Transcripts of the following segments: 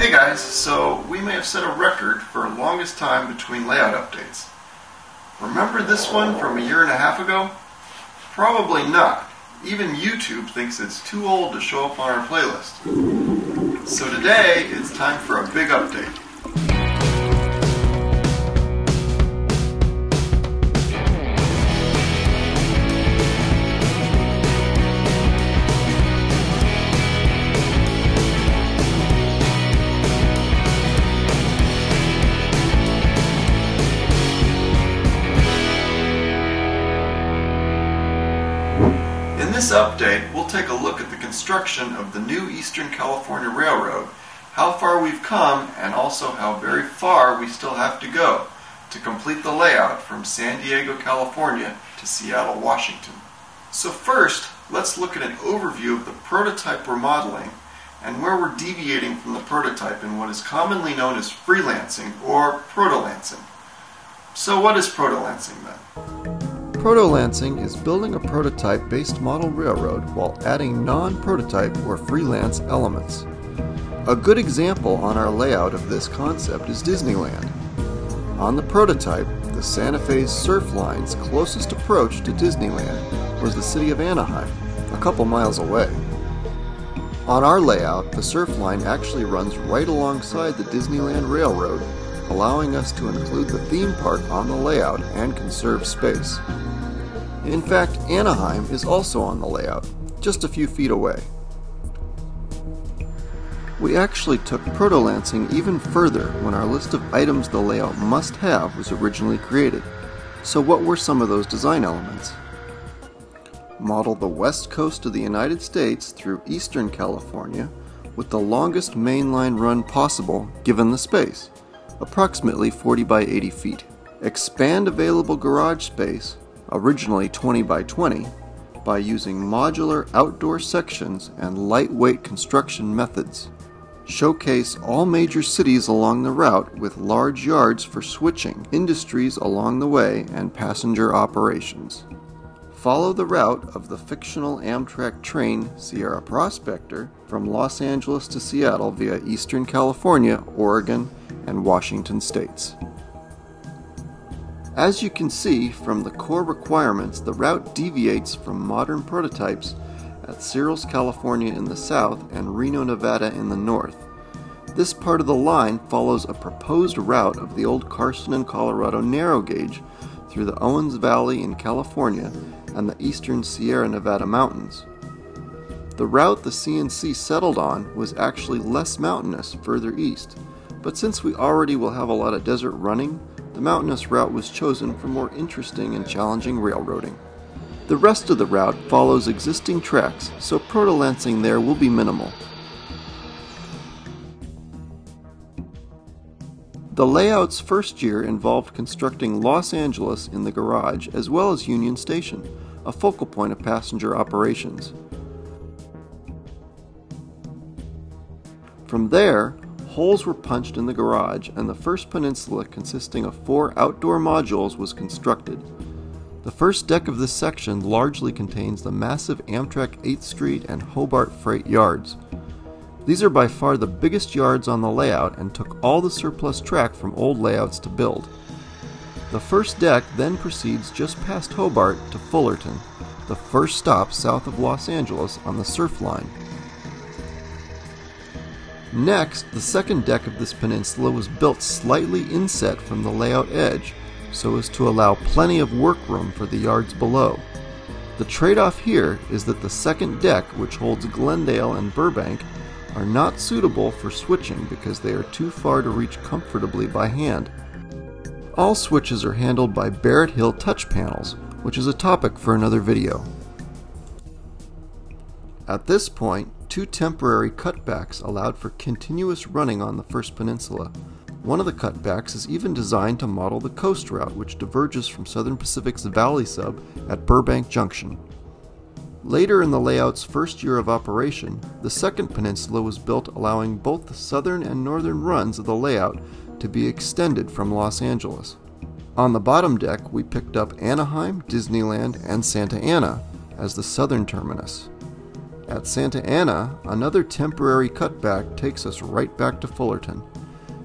Hey guys, so we may have set a record for longest time between layout updates. Remember this one from a year and a half ago? Probably not. Even YouTube thinks it's too old to show up on our playlist. So today, it's time for a big update. In this update, we'll take a look at the construction of the new Eastern California Railroad, how far we've come, and also how very far we still have to go to complete the layout from San Diego, California to Seattle, Washington. So first, let's look at an overview of the prototype we're modeling and where we're deviating from the prototype in what is commonly known as freelancing or ProtoLancing. So what is ProtoLancing then? ProtoLancing is building a prototype-based model railroad while adding non-prototype or freelance elements. A good example on our layout of this concept is Disneyland. On the prototype, the Santa Fe's surf line's closest approach to Disneyland was the city of Anaheim, a couple miles away. On our layout, the surf line actually runs right alongside the Disneyland Railroad, allowing us to include the theme park on the layout and conserve space. In fact, Anaheim is also on the layout, just a few feet away. We actually took ProtoLancing even further when our list of items the layout must have was originally created. So what were some of those design elements? Model the west coast of the United States through Eastern California with the longest mainline run possible given the space, approximately 40 by 80 feet. Expand available garage space, originally 20 by 20, by using modular outdoor sections and lightweight construction methods. Showcase all major cities along the route with large yards for switching, industries along the way, and passenger operations. Follow the route of the fictional Amtrak train Sierra Prospector from Los Angeles to Seattle via Eastern California, Oregon, and Washington states. As you can see from the core requirements, the route deviates from modern prototypes at Cerros, California in the south and Reno, Nevada in the north. This part of the line follows a proposed route of the old Carson and Colorado narrow gauge through the Owens Valley in California and the eastern Sierra Nevada mountains. The route the CNC settled on was actually less mountainous further east, but since we already will have a lot of desert running, the mountainous route was chosen for more interesting and challenging railroading. The rest of the route follows existing tracks, so ProtoLancing there will be minimal. The layout's first year involved constructing Los Angeles in the garage as well as Union Station, a focal point of passenger operations. From there, holes were punched in the garage and the first peninsula consisting of 4 outdoor modules was constructed. The first deck of this section largely contains the massive Amtrak 8th Street and Hobart freight yards. These are by far the biggest yards on the layout and took all the surplus track from old layouts to build. The first deck then proceeds just past Hobart to Fullerton, the first stop south of Los Angeles on the surf line. Next, the second deck of this peninsula was built slightly inset from the layout edge so as to allow plenty of workroom for the yards below. The trade-off here is that the second deck, which holds Glendale and Burbank, are not suitable for switching because they are too far to reach comfortably by hand. All switches are handled by Barrett Hill touch panels, which is a topic for another video. At this point, 2 temporary cutbacks allowed for continuous running on the first peninsula. One of the cutbacks is even designed to model the coast route, which diverges from Southern Pacific's Valley Sub at Burbank Junction. Later in the layout's first year of operation, the second peninsula was built allowing both the southern and northern runs of the layout to be extended from Los Angeles. On the bottom deck, we picked up Anaheim, Disneyland, and Santa Ana as the southern terminus. At Santa Ana, another temporary cutback takes us right back to Fullerton.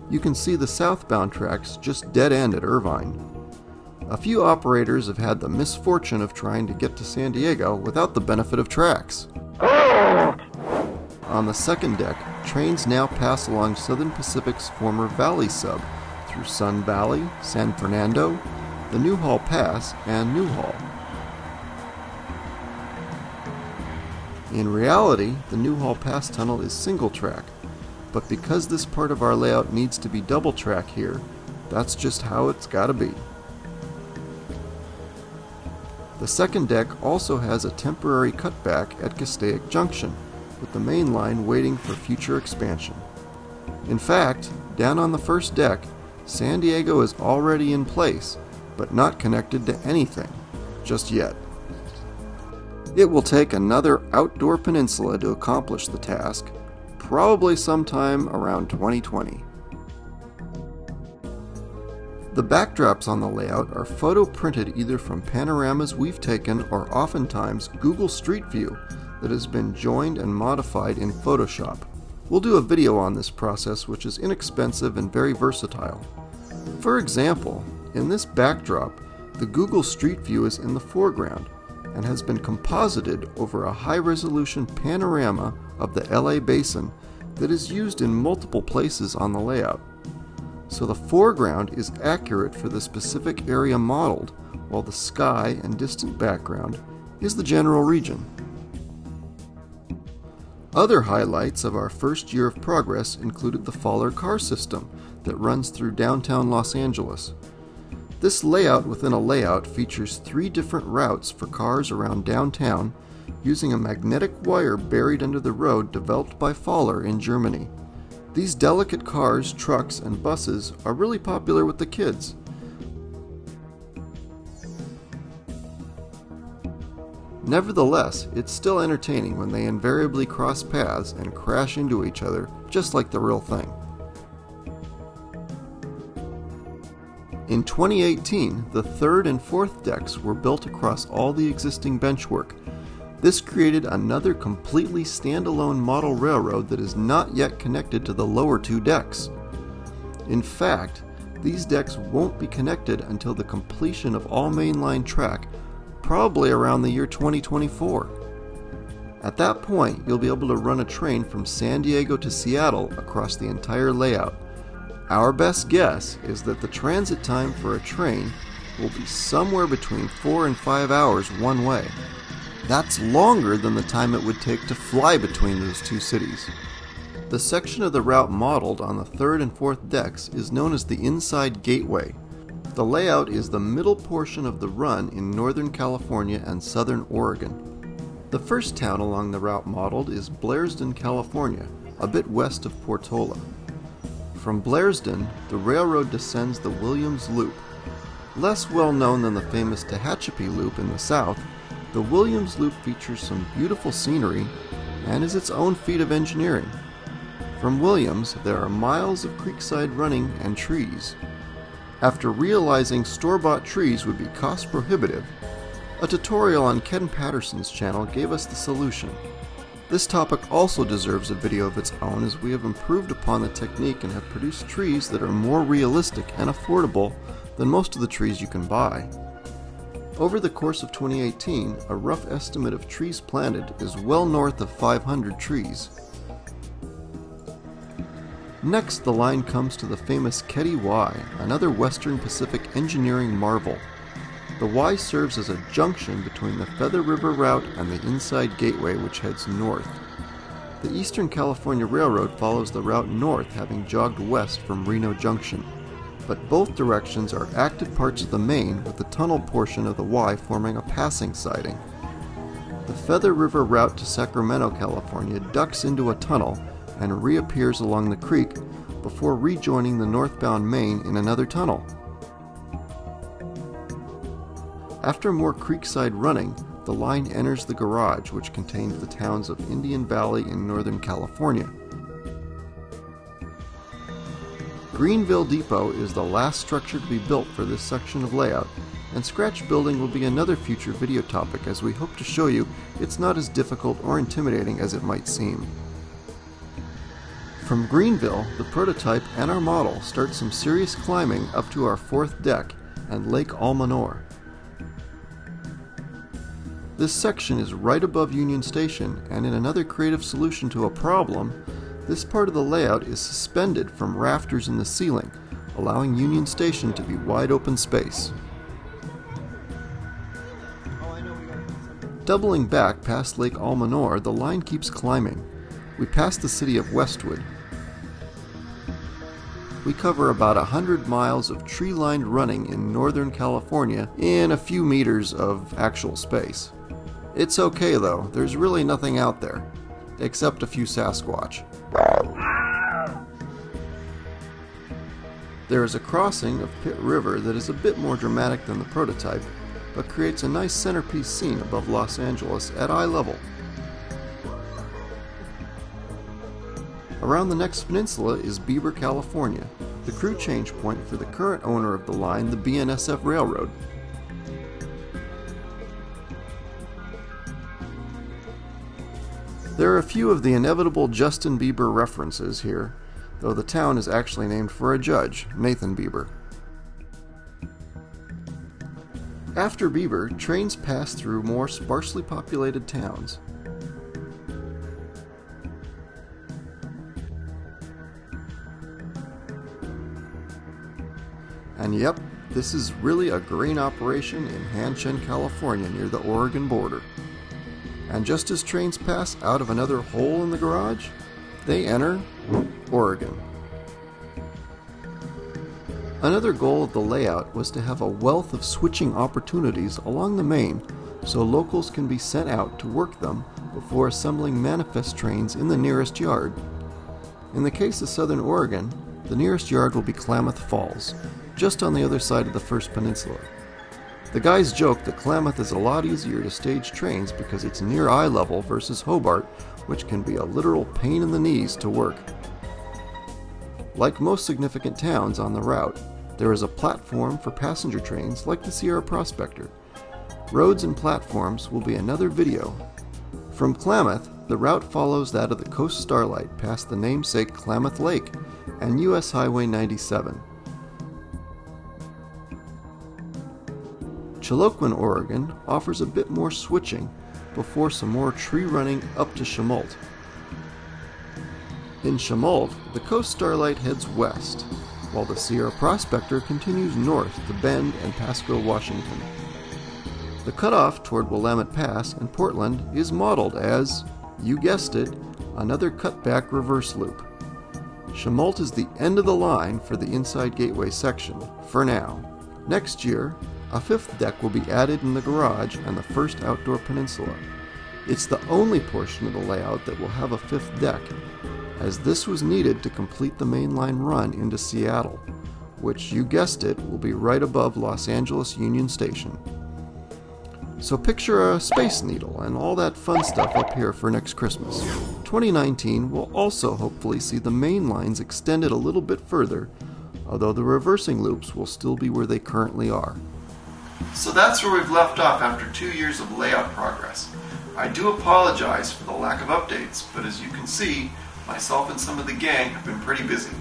You can see the southbound tracks just dead end at Irvine. A few operators have had the misfortune of trying to get to San Diego without the benefit of tracks. On the second deck, trains now pass along Southern Pacific's former Valley sub through Sun Valley, San Fernando, the Newhall Pass, and Newhall. In reality, the Newhall Pass tunnel is single track, but because this part of our layout needs to be double track here, that's just how it's gotta be. The second deck also has a temporary cutback at Castaic Junction, with the main line waiting for future expansion. In fact, down on the first deck, San Diego is already in place, but not connected to anything, just yet. It will take another outdoor peninsula to accomplish the task, probably sometime around 2020. The backdrops on the layout are photo printed either from panoramas we've taken or oftentimes Google Street View that has been joined and modified in Photoshop. We'll do a video on this process, which is inexpensive and very versatile. For example, in this backdrop, the Google Street View is in the foreground and has been composited over a high-resolution panorama of the LA basin that is used in multiple places on the layout. So the foreground is accurate for the specific area modeled, while the sky and distant background is the general region. Other highlights of our first year of progress included the Faller car system that runs through downtown Los Angeles. This layout within a layout features 3 different routes for cars around downtown using a magnetic wire buried under the road developed by Faller in Germany. These delicate cars, trucks, and buses are really popular with the kids. Nevertheless, it's still entertaining when they invariably cross paths and crash into each other just like the real thing. In 2018, the third and fourth decks were built across all the existing benchwork. This created another completely standalone model railroad that is not yet connected to the lower 2 decks. In fact, these decks won't be connected until the completion of all mainline track, probably around the year 2024. At that point, you'll be able to run a train from San Diego to Seattle across the entire layout. Our best guess is that the transit time for a train will be somewhere between 4 and 5 hours one way. That's longer than the time it would take to fly between those 2 cities. The section of the route modeled on the third and fourth decks is known as the Inside Gateway. The layout is the middle portion of the run in Northern California and Southern Oregon. The first town along the route modeled is Blairsden, California, a bit west of Portola. From Blairsden, the railroad descends the Williams Loop. Less well known than the famous Tehachapi Loop in the south, the Williams Loop features some beautiful scenery and is its own feat of engineering. From Williams, there are miles of creekside running and trees. After realizing store-bought trees would be cost prohibitive, a tutorial on Ken Patterson's channel gave us the solution. This topic also deserves a video of its own, as we have improved upon the technique and have produced trees that are more realistic and affordable than most of the trees you can buy. Over the course of 2018, a rough estimate of trees planted is well north of 500 trees. Next, the line comes to the famous Ketty Y, another Western Pacific engineering marvel. The Y serves as a junction between the Feather River route and the Inside Gateway, which heads north. The Eastern California Railroad follows the route north, having jogged west from Reno Junction. But both directions are active parts of the main, with the tunnel portion of the Y forming a passing siding. The Feather River route to Sacramento, California ducks into a tunnel and reappears along the creek before rejoining the northbound main in another tunnel. After more creekside running, the line enters the garage, which contains the towns of Indian Valley in Northern California. Greenville Depot is the last structure to be built for this section of layout, and scratch building will be another future video topic, as we hope to show you it's not as difficult or intimidating as it might seem. From Greenville, the prototype and our model start some serious climbing up to our 4th deck and Lake Almanor. This section is right above Union Station, and in another creative solution to a problem, this part of the layout is suspended from rafters in the ceiling, allowing Union Station to be wide open space. Doubling back past Lake Almanor, the line keeps climbing. We pass the city of Westwood. We cover about 100 miles of tree-lined running in Northern California in a few meters of actual space. It's okay though, there's really nothing out there, except a few Sasquatch. There is a crossing of Pitt River that is a bit more dramatic than the prototype, but creates a nice centerpiece scene above Los Angeles at eye level. Around the next peninsula is Bieber, California, the crew change point for the current owner of the line, the BNSF Railroad. There are a few of the inevitable Justin Bieber references here, though the town is actually named for a judge, Nathan Bieber. After Bieber, trains pass through more sparsely populated towns. And yep, this is really a grain operation in Hanshin, California, near the Oregon border. And just as trains pass out of another hole in the garage, they enter Oregon. Another goal of the layout was to have a wealth of switching opportunities along the main, so locals can be sent out to work them before assembling manifest trains in the nearest yard. In the case of Southern Oregon, the nearest yard will be Klamath Falls, just on the other side of the First Peninsula. The guys joke that Klamath is a lot easier to stage trains because it's near eye level versus Hobart, which can be a literal pain in the knees to work. Like most significant towns on the route, there is a platform for passenger trains like the Sierra Prospector. Roads and platforms will be another video. From Klamath, the route follows that of the Coast Starlight past the namesake Klamath Lake and US Highway 97. Chilcotin, Oregon offers a bit more switching before some more tree running up to Chemult. In Chemult, the Coast Starlight heads west, while the Sierra Prospector continues north to Bend and Pasco, Washington. The cutoff toward Willamette Pass and Portland is modeled as, you guessed it, another cutback reverse loop. Chemult is the end of the line for the inside gateway section, for now. Next year, a 5th deck will be added in the garage and the first outdoor peninsula. It's the only portion of the layout that will have a 5th deck, as this was needed to complete the mainline run into Seattle, which, you guessed it, will be right above Los Angeles Union Station. So picture a Space Needle and all that fun stuff up here for next Christmas. 2019 will also hopefully see the main lines extended a little bit further, although the reversing loops will still be where they currently are. So that's where we've left off after 2 years of layout progress. I do apologize for the lack of updates, but as you can see, myself and some of the gang have been pretty busy.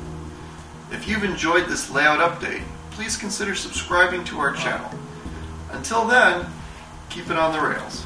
If you've enjoyed this layout update, please consider subscribing to our channel. Until then, keep it on the rails.